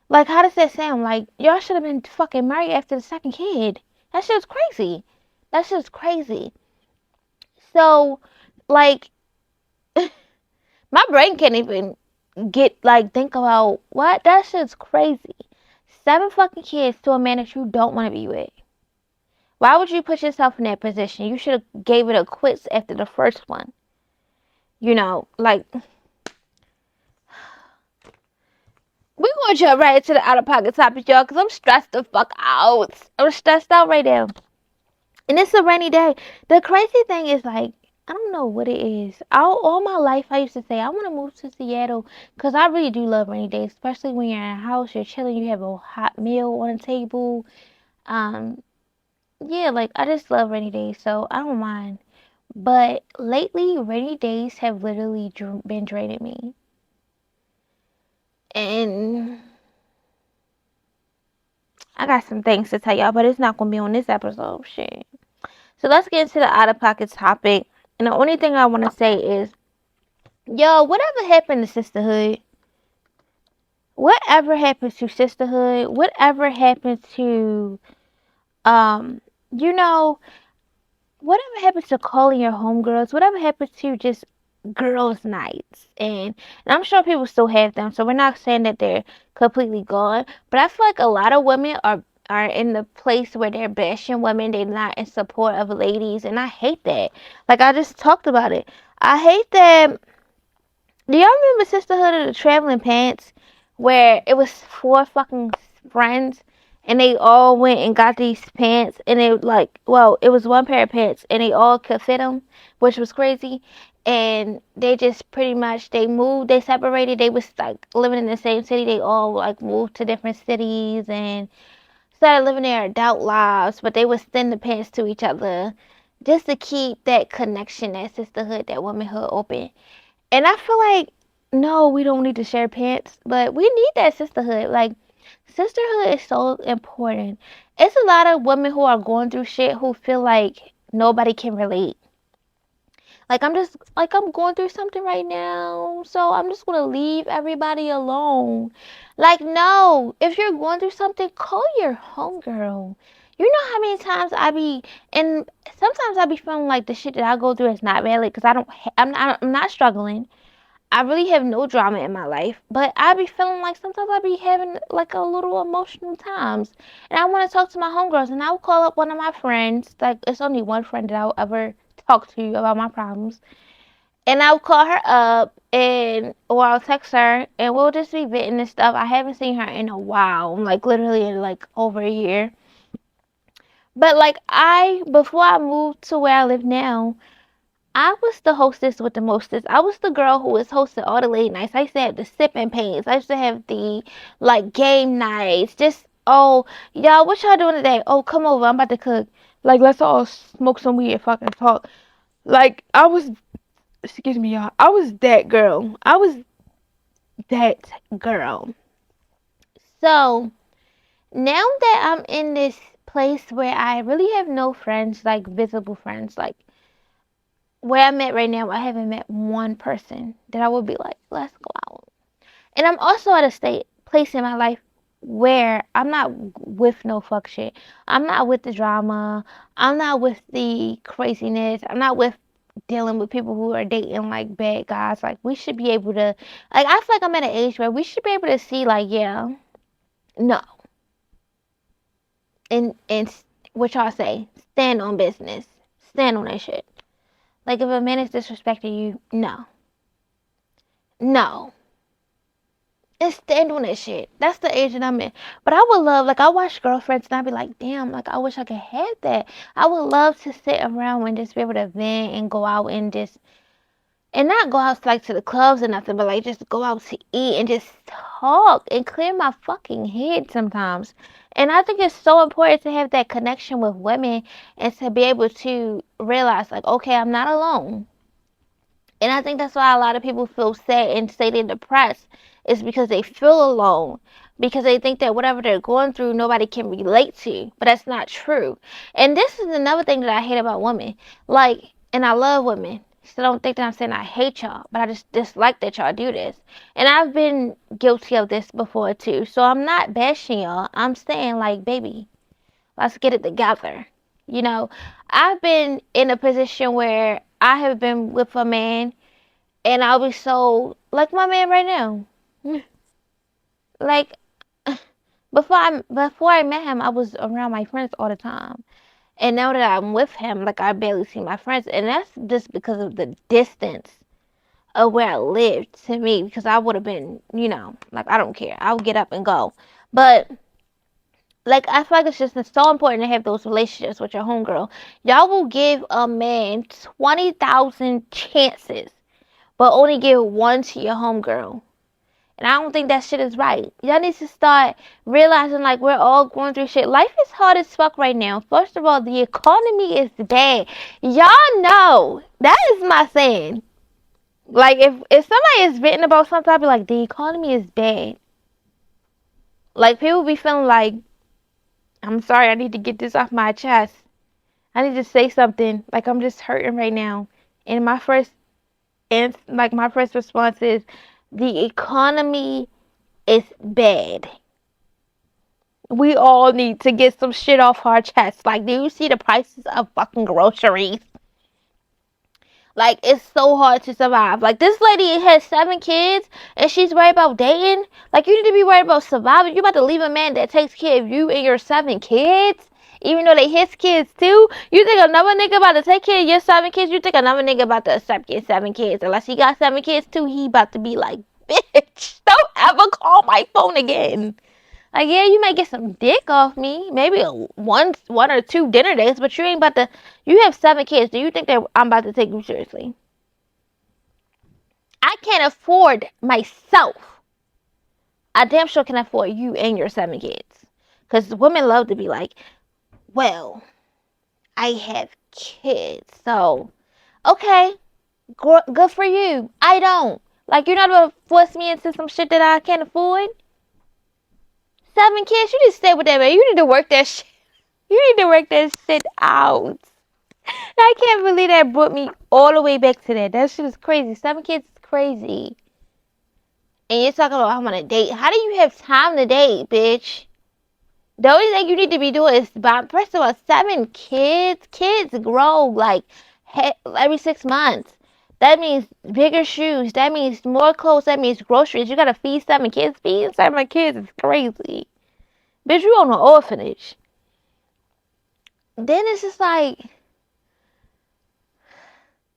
A: Like, how does that sound? Like, y'all should have been fucking married after the second kid. That shit's crazy. That shit's crazy. So, like, my brain can't even think about what. That shit's crazy. 7 fucking kids to a man that you don't want to be with. Why would you put yourself in that position? You should have gave it a quits after the first one. Like, we gonna jump right into the out of pocket topic, y'all, because I'm stressed the fuck out. I'm stressed out right now. And it's a rainy day. The crazy thing is, like, I don't know what it is. All my life, I used to say, I want to move to Seattle because I really do love rainy days, especially when you're in a house, you're chilling, you have a hot meal on the table. Um, yeah, like, I just love rainy days, so I don't mind. But lately, rainy days have literally been draining me. And I got some things to tell y'all, but it's not going to be on this episode. Shit. So let's get into the out of pocket topic. And the only thing I want to say is, yo, whatever happened to sisterhood? Whatever happened to sisterhood? Whatever happened to, um, you know, whatever happens to calling your homegirls, whatever happens to just girls' nights, and I'm sure people still have them, so we're not saying that they're completely gone. But I feel like a lot of women are in the place where they're bashing women, they're not in support of ladies, and I hate that. Like, I just talked about it. I hate that. Do y'all remember Sisterhood of the Traveling Pants, where it was 4 fucking friends, and they all went and got these pants, and it was one pair of pants, and they all could fit them, which was crazy. And they just pretty much they separated. They was like living in the same city. They all like moved to different cities and started living their adult lives, but they would send the pants to each other just to keep that connection, that sisterhood, that womanhood open. And I feel like, no, we don't need to share pants, but we need that sisterhood. Like, sisterhood is so important. It's a lot of women who are going through shit who feel like nobody can relate. Like, I'm going through something right now, so I'm just gonna leave everybody alone. Like, no, if you're going through something, call your homegirl. You know how many times and sometimes I be feeling like the shit that I go through is not valid because I'm not struggling. I really have no drama in my life, but I be feeling like sometimes I be having like a little emotional times, and I want to talk to my homegirls, and I'll call up one of my friends. Like, it's only one friend that I'll ever talk to about my problems, and I'll call her up or I'll text her, and we'll just be venting and stuff. I haven't seen her in a while, like literally in like over a year. But like before I moved to where I live now, I was the hostess with the mostest. I was the girl who was hosting all the late nights. I used to have the sipping pains. I used to have the like game nights. Just, oh, y'all, what y'all doing today? Oh, come over. I'm about to cook. Like, let's all smoke some weed and fucking talk. Like, excuse me, y'all. I was that girl. I was that girl. So now that I'm in this place where I really have no friends, like visible friends, like where I'm at right now, I haven't met one person that I would be like, let's go out. And I'm also at a place in my life where I'm not with no fuck shit. I'm not with the drama. I'm not with the craziness. I'm not with dealing with people who are dating like bad guys. Like, we should be able to, like, I feel like I'm at an age where we should be able to see, like, yeah, no. And what y'all say, stand on business. Stand on that shit. Like, if a man is disrespecting you, no. No. And stand on that shit. That's the age that I'm in. But I would love, like, I watch girlfriends and I'd be like, damn, like, I wish I could have that. I would love to sit around and just be able to vent and go out and not go out like to the clubs or nothing, but like just go out to eat and just talk and clear my fucking head sometimes. And I think it's so important to have that connection with women and to be able to realize, like, okay, I'm not alone. And I think that's why a lot of people feel sad and say they're depressed, is because they feel alone. Because they think that whatever they're going through, nobody can relate to. But that's not true. And this is another thing that I hate about women. Like, and I love women. So don't think that I'm saying I hate y'all. But I just dislike that y'all do this. And I've been guilty of this before too. So I'm not bashing y'all. I'm saying, like, baby, let's get it together. You know, I've been in a position where I have been with a man and I'll be so like my man right now. Like before I met him, I was around my friends all the time. And now that I'm with him, like I barely see my friends, and that's just because of the distance of where I lived to me. Because I would have been, like I don't care. I'll get up and go. But like I feel like it's just so important to have those relationships with your homegirl. Y'all will give a man 20,000 chances, but only give one to your homegirl. And I don't think that shit is right. Y'all need to start realizing like we're all going through shit. Life is hard as fuck right now. First of all, the economy is bad. Y'all know. That is my saying. Like if somebody is written about something, I'll be like, the economy is bad. Like people be feeling like, I'm sorry, I need to get this off my chest. I need to say something. Like I'm just hurting right now. And my first response is, the economy is bad. We all need to get some shit off our chests. Like, do you see the prices of fucking groceries? Like, it's so hard to survive. Like, this lady has 7 kids and she's worried about dating. Like, you need to be worried about surviving. You about to leave a man that takes care of you and your 7 kids, even though they his kids too. You think another nigga about to take care of your 7 kids? You think another nigga about to accept your 7 kids? Unless he got 7 kids too, he about to be like, bitch, don't ever call my phone again. Like, yeah, you might get some dick off me, maybe one or two dinner dates, but you ain't about to. You have 7 kids. Do you think that I'm about to take you seriously? I can't afford myself. I damn sure can afford you and your 7 kids. Because women love to be like, well, I have kids, so okay, good for you. I don't. Like, you're not gonna force me into some shit that I can't afford. 7 kids, you just stay with that man. You need to work that shit. You need to work that shit out. I can't believe that brought me all the way back to that. That shit is crazy. 7 kids is crazy. And you're talking about I'm on a date. How do you have time to date, bitch? The only thing you need to be doing is buy. First of all, 7 kids. Kids grow like every 6 months. That means bigger shoes. That means more clothes. That means groceries. You gotta feed 7 kids. Feeding 7 kids is crazy. Bitch, you on an orphanage. Then it's just like,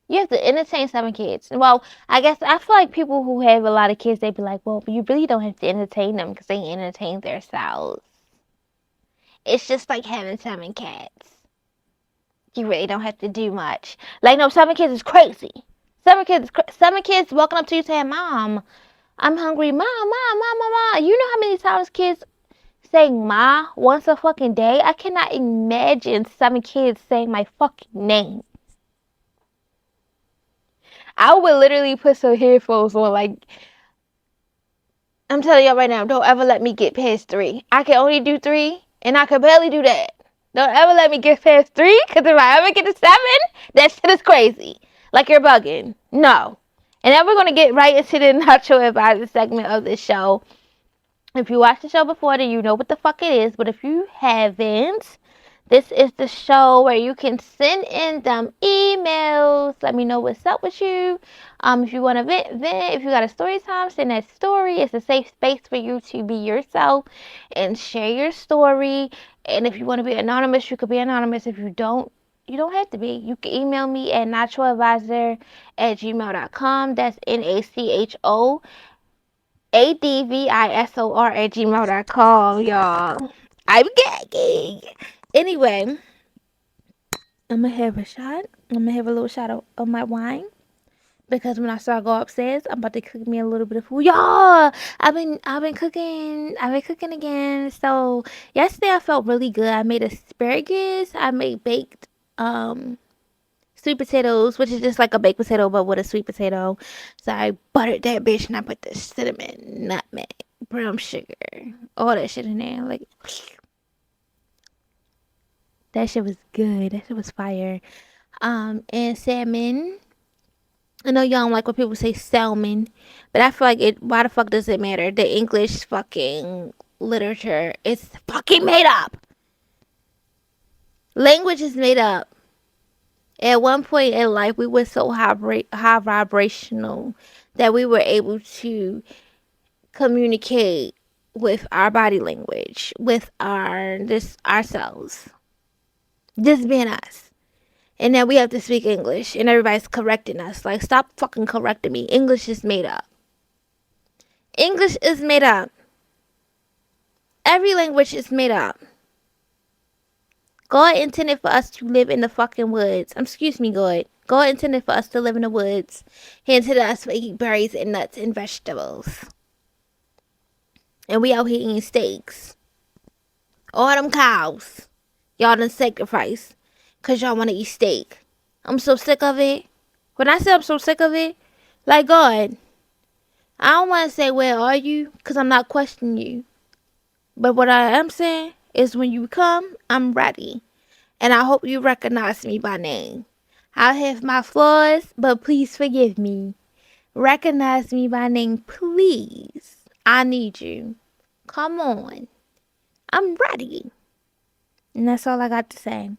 A: you have to entertain 7 kids. Well, I guess I feel like people who have a lot of kids, they be like, well, but you really don't have to entertain them because they entertain themselves. It's just like having 7 cats. You really don't have to do much. Like, no, 7 kids is crazy. 7 kids walking up to you saying, Mom, I'm hungry. Mom. You know how many times kids saying Ma once a fucking day? I cannot imagine 7 kids saying my fucking name. I would literally put some headphones on. Like, I'm telling y'all right now, don't ever let me get past 3. I can only do 3, and I can barely do that. Don't ever let me get past 3, because if I ever get to 7, that shit is crazy. Like, you're bugging. No. And then we're going to get right into the Nacho Advisor segment of this show. If you watched the show before, then you know what the fuck it is. But if you haven't, this is the show where you can send in them emails. Let me know what's up with you. If you want to vent, if you got a story time, send that story. It's a safe space for you to be yourself and share your story. And if you want to be anonymous, you could be anonymous. If you don't, you don't have to be. You can email me at nachoadvisor@gmail.com. That's NACHOADVISOR@gmail.com, y'all. I'm gagging. Anyway, I'm gonna have a shot. I'm gonna have a little shot of my wine because when I start go upstairs, I'm about to cook me a little bit of food. Y'all, I've been cooking. I've been cooking again. So yesterday I felt really good. I made asparagus. I made baked sweet potatoes, which is just like a baked potato but with a sweet potato. So I buttered that bitch and I put the cinnamon, nutmeg, brown sugar, all that shit in there. Like that shit was good. That shit was fire. And salmon. I know y'all don't like when people say salmon, but I feel like it. Why the fuck does it matter? The English fucking literature is fucking made up. Language is made up. At one point in life, we were so high vibrational that we were able to communicate with our body language, with ourselves, just being us. And now we have to speak English, and everybody's correcting us. Like, stop fucking correcting me. English is made up. English is made up. Every language is made up. God intended for us to live in the fucking woods. Excuse me, God. God intended for us to live in the woods. He intended us to eat berries and nuts and vegetables. And we out here eating steaks. All them cows. Y'all done sacrifice. Because y'all want to eat steak. I'm so sick of it. When I say I'm so sick of it, like, God, I don't want to say, where are you? Because I'm not questioning you. But what I am saying is when you come, I'm ready. And I hope you recognize me by name. I have my flaws, but please forgive me. Recognize me by name, please. I need you. Come on. I'm ready. And that's all I got to say.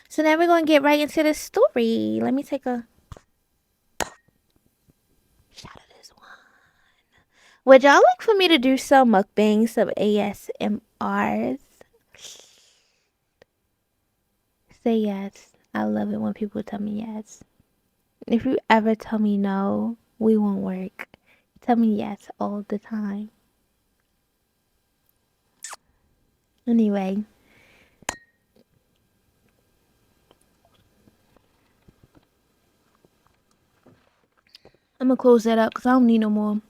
A: So now we're going to get right into the story. Let me take a shot of this one. Would y'all like for me to do some mukbangs, some ASMRs? Say yes. I love it when people tell me yes. If you ever tell me no, we won't work. Tell me yes all the time. Anyway. I'm gonna close that up because I don't need no more.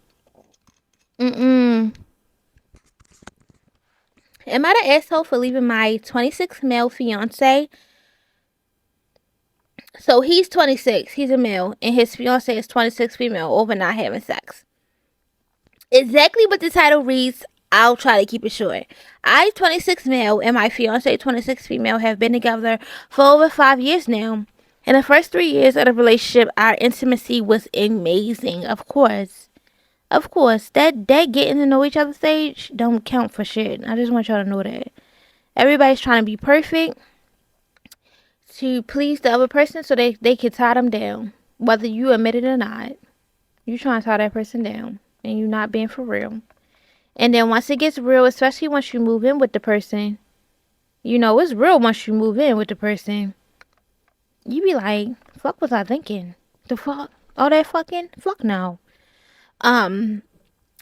A: Am I the asshole for leaving my 26 male fiance? So he's 26, he's a male, and his fiance is 26 female over not having sex. Exactly what the title reads. I'll try to keep it short. I, 26 male, and my fiance, 26 female, have been together for over 5 years now. In the first 3 years of the relationship, our intimacy was amazing. Of course, that getting to know each other stage don't count for shit. I just want y'all to know that. Everybody's trying to be perfect to please the other person so they can tie them down. Whether you admit it or not, you trying to tie that person down and you not being for real. And then once it gets real, especially once you move in with the person, you know it's real once you move in with the person. You be like, fuck was I thinking? The fuck? All that fucking? Fuck no. In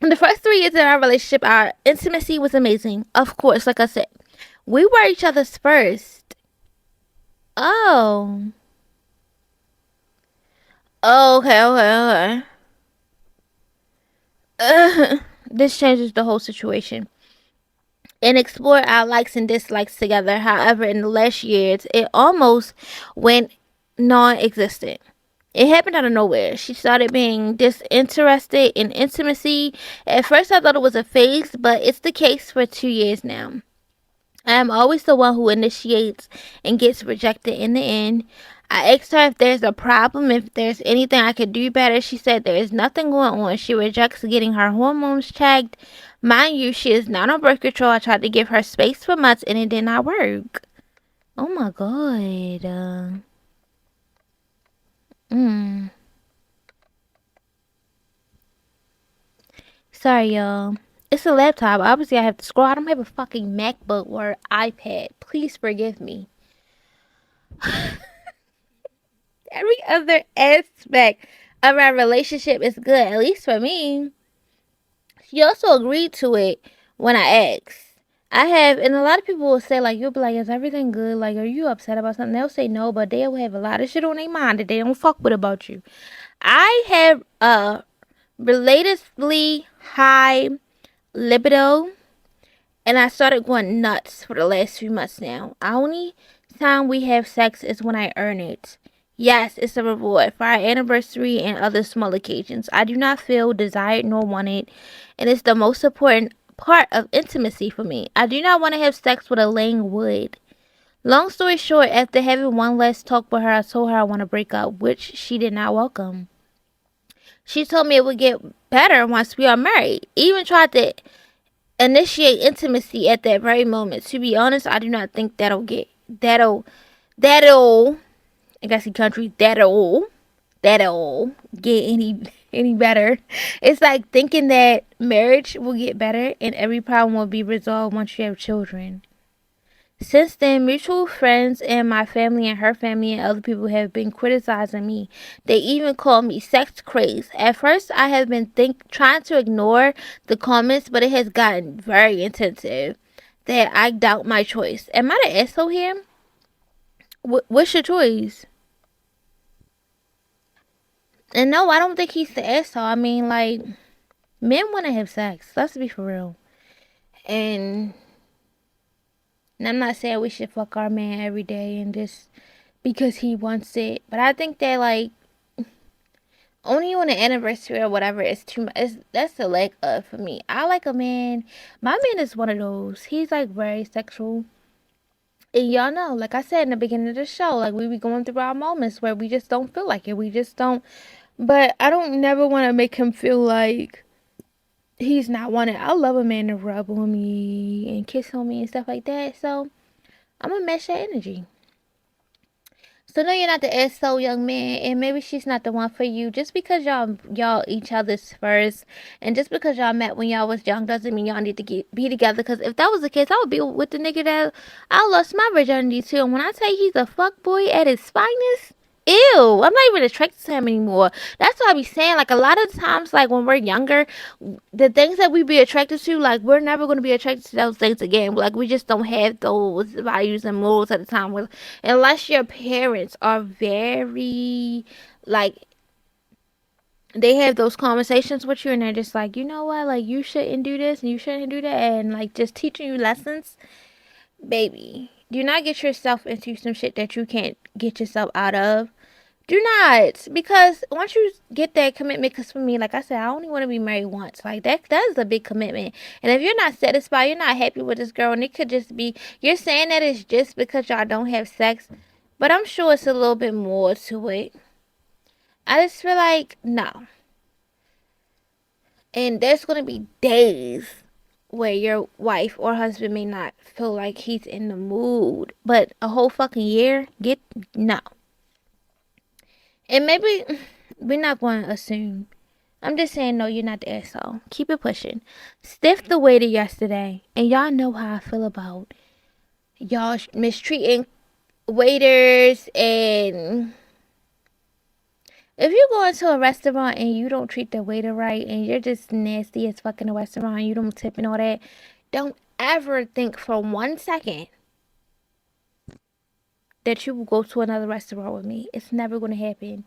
A: the first 3 years of our relationship, our intimacy was amazing. Of course, like I said, we were each other's first. Oh. Okay. This changes the whole situation. And explore our likes and dislikes together. However, in the last years, it almost went non-existent. It happened out of nowhere. She started being disinterested in intimacy. At first, I thought it was a phase, but it's the case for 2 years now. I am always the one who initiates and gets rejected in the end. I asked her if there's a problem, if there's anything I could do better. She said there is nothing going on. She rejects getting her hormones checked. Mind you, she is not on birth control. I tried to give her space for months and it did not work. Oh my god. Sorry, y'all. It's a laptop. Obviously, I have to scroll. I don't have a fucking MacBook or iPad. Please forgive me. Every other aspect of our relationship is good, at least for me. She also agreed to it when I asked. I have, and a lot of people will say, like, you'll be like, is everything good? Like, are you upset about something? They'll say no, but they'll have a lot of shit on their mind that they don't fuck with about you. I have a relatively high libido, and I started going nuts for the last few months now. The only time we have sex is when I earn it. Yes, it's a reward for our anniversary and other small occasions. I do not feel desired nor wanted, and it's the most important part of intimacy for me. I do not want to have sex with a laying wood. Long story short, after having one last talk with her, I told her I want to break up, which she did not welcome. She told me it would get better once we are married. Even tried to initiate intimacy at that very moment. To be honest, I do not think that'll I guess in country that'll get any better. It's like thinking that marriage will get better and every problem will be resolved once you have children. Since then, mutual friends and my family and her family and other people have been criticizing me. They even call me sex crazed. At first, I have been trying to ignore the comments, but it has gotten very intensive that I doubt my choice. Am I the asshole here? What's your choice? And no, I don't think he's the asshole. I mean, like, men want to have sex. Let's be for real. And, and I'm not saying we should fuck our man every day and just because he wants it. But I think that, like, only on an anniversary or whatever is too much. That's the lack of for me. I like a man. My man is one of those. He's, like, very sexual. And y'all know, like I said in the beginning of the show, like, we be going through our moments where we just don't feel like it. We just don't. But I don't never want to make him feel like he's not wanted. I love a man to rub on me and kiss on me and stuff like that. So I'm gonna match that energy. So no, you're not the asshole young man, and maybe she's not the one for you. Just because y'all each other's first, and just because y'all met when y'all was young, doesn't mean y'all need to be together. Because if that was the case, I would be with the nigga that I lost my virginity to. And when I tell you he's a fuck boy at his finest, ew, I'm not even attracted to him anymore. That's what I be saying. Like a lot of times, like when we're younger, the things that we be attracted to, like we're never going to be attracted to those things again. Like we just don't have those values and morals at the time. Unless your parents are very, like, they have those conversations with you and they're just like, you know what, like you shouldn't do this and you shouldn't do that, and like just teaching you lessons, baby. Do not get yourself into some shit that you can't get yourself out of. Do not, because once you get that commitment, because for me, like I said, I only want to be married once. Like that is a big commitment. And if you're not satisfied, you're not happy with this girl, and it could just be you're saying that it's just because y'all don't have sex, but I'm sure it's a little bit more to it. I just feel like no, and there's gonna be days where your wife or husband may not feel like he's in the mood, but a whole fucking year, get no. And maybe we're not going to assume. I'm just saying, no, you're not the asshole. Keep it pushing. Stiff the waiter yesterday, and y'all know how I feel about y'all mistreating waiters. And if you go into a restaurant and you don't treat the waiter right, and you're just nasty as fuck in a restaurant, and you don't tip and all that, don't ever think for 1 second that you will go to another restaurant with me. It's never going to happen.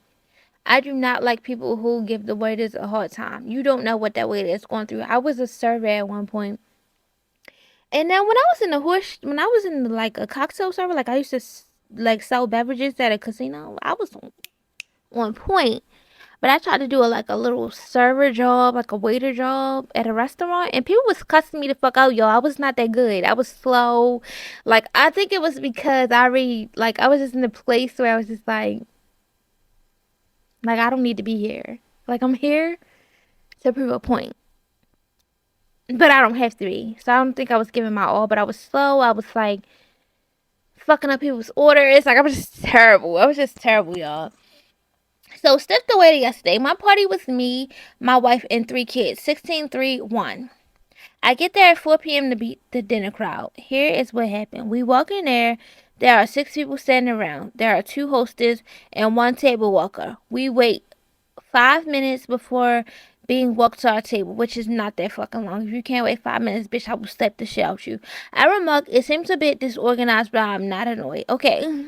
A: I do not like people who give the waiters a hard time. You don't know what that waiter is going through. I was a server at one point, and then when I was in like a cocktail server, like I used to like sell beverages at a casino. I was on point, but I tried to do like a little server job, like a waiter job at a restaurant, and people was cussing me the fuck out, yo. I was not that good. I was slow. Like I think it was because I was just in a place where I was just like I don't need to be here. Like I'm here to prove a point. But I don't have to be. So I don't think I was giving my all, but I was slow. I was like fucking up people's orders. Like I was just terrible. I was just terrible, y'all. So stepped away to yesterday. My party was me, my wife, and 3 kids. 16, 3, 1. I get there at 4 p.m. to beat the dinner crowd. Here is what happened. We walk in there. There are 6 people standing around. There are 2 hostess and 1 table walker. We wait 5 minutes before being walked to our table, which is not that fucking long. If you can't wait 5 minutes, bitch, I will slap the shit out you. I remark, it seems a bit disorganized, but I'm not annoyed. Okay.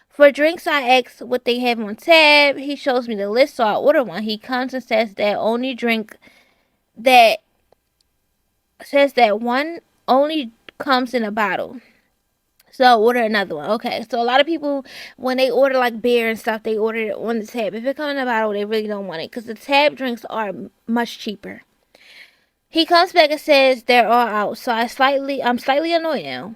A: For drinks, I ask what they have on tab. He shows me the list, so I order one. He comes and that says that one only comes in a bottle. So I order another one. Okay, so a lot of people, when they order like beer and stuff, they order it on the tab. If it comes in a bottle, they really don't want it because the tab drinks are much cheaper. He comes back and says they're all out. So I'm slightly annoyed now.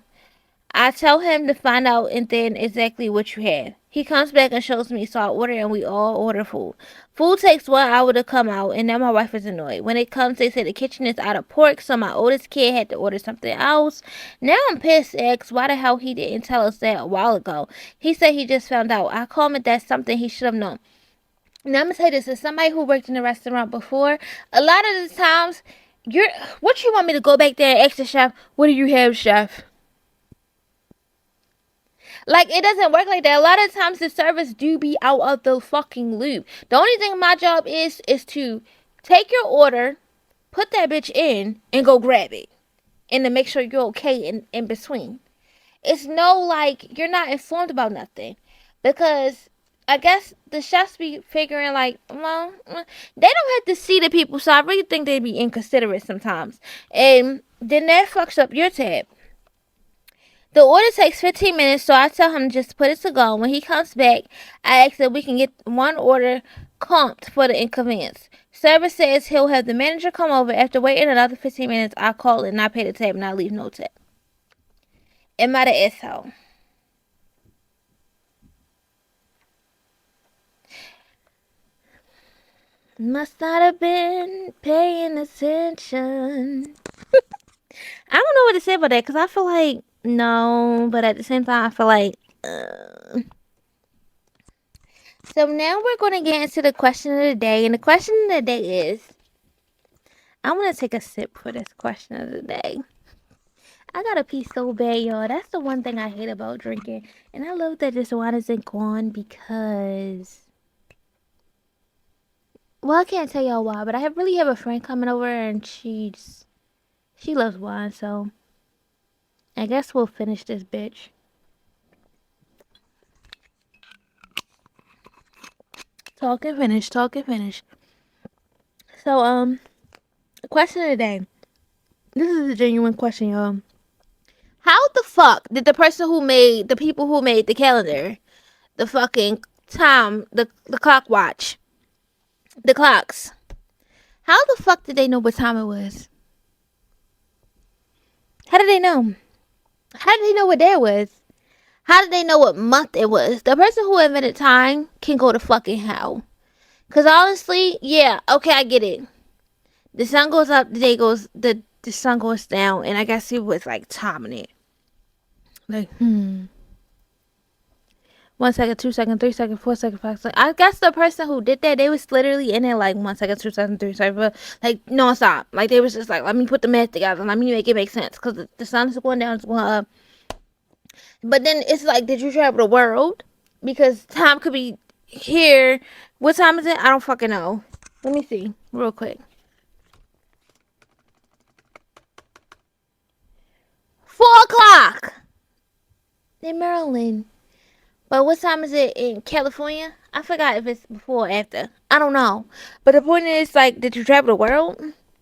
A: I tell him to find out and then exactly what you have. He comes back and shows me, so I order and we all order food. Food takes 1 hour to come out, and now my wife is annoyed. When it comes, they say the kitchen is out of pork, so my oldest kid had to order something else. Now I'm pissed, asked why the hell he didn't tell us that a while ago. He said he just found out. I call him that's something he should have known. Now I'm gonna tell you this, as somebody who worked in a restaurant before, a lot of the times, what you want me to go back there and ask the chef, what do you have, chef? Like, it doesn't work like that. A lot of times the servers do be out of the fucking loop. The only thing my job is to take your order, put that bitch in, and go grab it. And to make sure you're okay in between. It's no, like, you're not informed about nothing. Because I guess the chefs be figuring, like, well, they don't have to see the people, so I really think they be inconsiderate sometimes. And then that fucks up your tab. The order takes 15 minutes, so I tell him just put it to go. When he comes back, I ask if we can get one order comped for the inconvenience. Server says he'll have the manager come over. After waiting another 15 minutes, I call and I pay the tab and I leave no tip. Am I the asshole? Must not have been paying attention. I don't know what to say about that because I feel like no, but at the same time, I feel like. So now we're going to get into the question of the day. And the question of the day is, I want to take a sip for this question of the day. I got to pee so bad, y'all. That's the one thing I hate about drinking. And I love that this wine isn't gone because, well, I can't tell y'all why, but I really have a friend coming over and she loves wine. So I guess we'll finish this bitch. Talk and finish. So, question of the day. This is a genuine question, y'all. How the fuck did the people who made the calendar, the fucking time, the clock watch, the clocks, how the fuck did they know what time it was? How did they know? How did they know what day it was? How did they know what month it was? The person who invented time can go to fucking hell. Cause honestly, yeah, okay, I get it. The sun goes up, the sun goes down, and I guess he was like timing it. Like, 1 second, 2 seconds, 3 seconds, 4 seconds, 5 seconds. I guess the person who did that, they was literally in it like 1 second, 2 seconds, 3 seconds, like non-stop. Like they was just like, let me put the math together, let me make it make sense, cause the sun is going down, it's going up. But then it's like, did you travel the world? Because time could be here. What time is it? I don't fucking know. Let me see real quick. 4 o'clock in Maryland. But what time is it in California? I forgot if it's before or after. I don't know. But the point is, like, did you travel the world?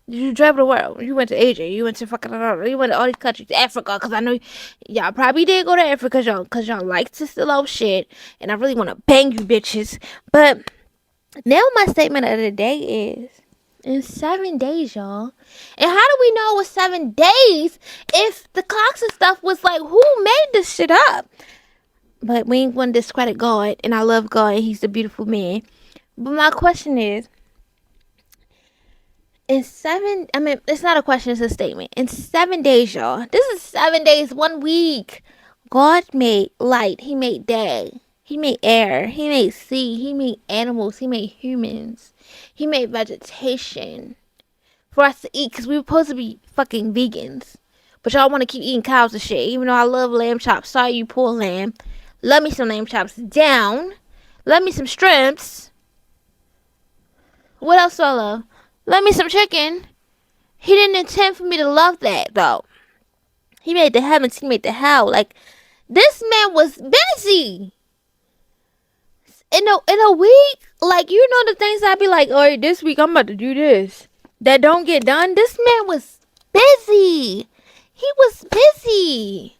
A: Did you travel the world? You went to Asia. You went to you went to all these countries. Africa, because I know y'all probably did go to Africa, because y'all like to steal old shit. And I really want to bang you bitches. But now my statement of the day is, in 7 days, y'all. And how do we know it was 7 days if the clocks and stuff was like, who made this shit up? But we ain't going to discredit God. And I love God. And he's a beautiful man. But my question is, it's not a question, it's a statement. In 7 days, y'all. This is 7 days, 1 week. God made light. He made day. He made air. He made sea. He made animals. He made humans. He made vegetation for us to eat, because we were supposed to be fucking vegans. But y'all want to keep eating cows and shit. Even though I love lamb chops. Sorry, you poor lamb. Love me some lamb chops. Down. Love me some shrimps. What else do I love? Love me some chicken. He didn't intend for me to love that, though. He made the heavens. He made the hell. Like, this man was busy. In a week, like, you know the things I'd be like, all right, this week I'm about to do this. That don't get done. This man was busy. He was busy.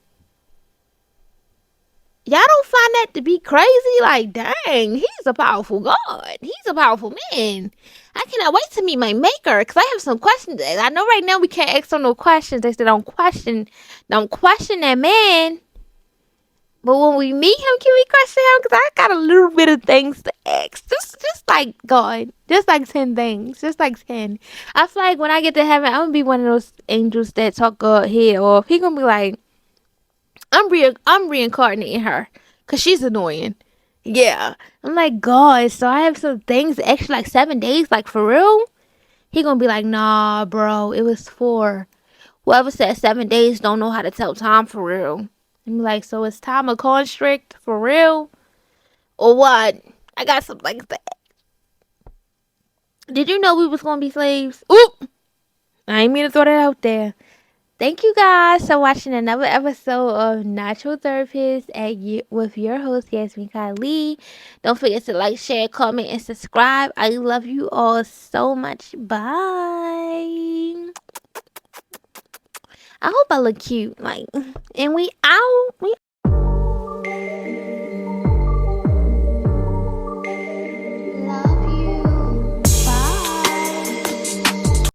B: Y'all don't find that to be crazy? Like, dang, he's a powerful God. He's a powerful man. I cannot wait to meet my maker because I have some questions. I know right now we can't ask him no questions. They said don't question that man. But when we meet him, can we question him? Because I got a little bit of things to ask. Just like God. Just like 10 things. Just like 10. I feel like when I get to heaven, I'm going to be one of those angels that talk God head off. He going to be like, I'm reincarnating her because she's annoying. Yeah. I'm like, God, so I have some things actually like 7 days, like for real? He gonna be like, nah, bro, it was 4. Whoever said 7 days don't know how to tell time for real. I'm like, so is time a constrict for real? Or what? I got some things to. Did you know we was gonna be slaves? Oop! I ain't mean to throw that out there. Thank you guys for watching another episode of Natural Therapist with your host, Yasmin Kylie. Don't forget to like, share, comment, and subscribe. I love you all so much. Bye. I hope I look cute. Like, and we out. We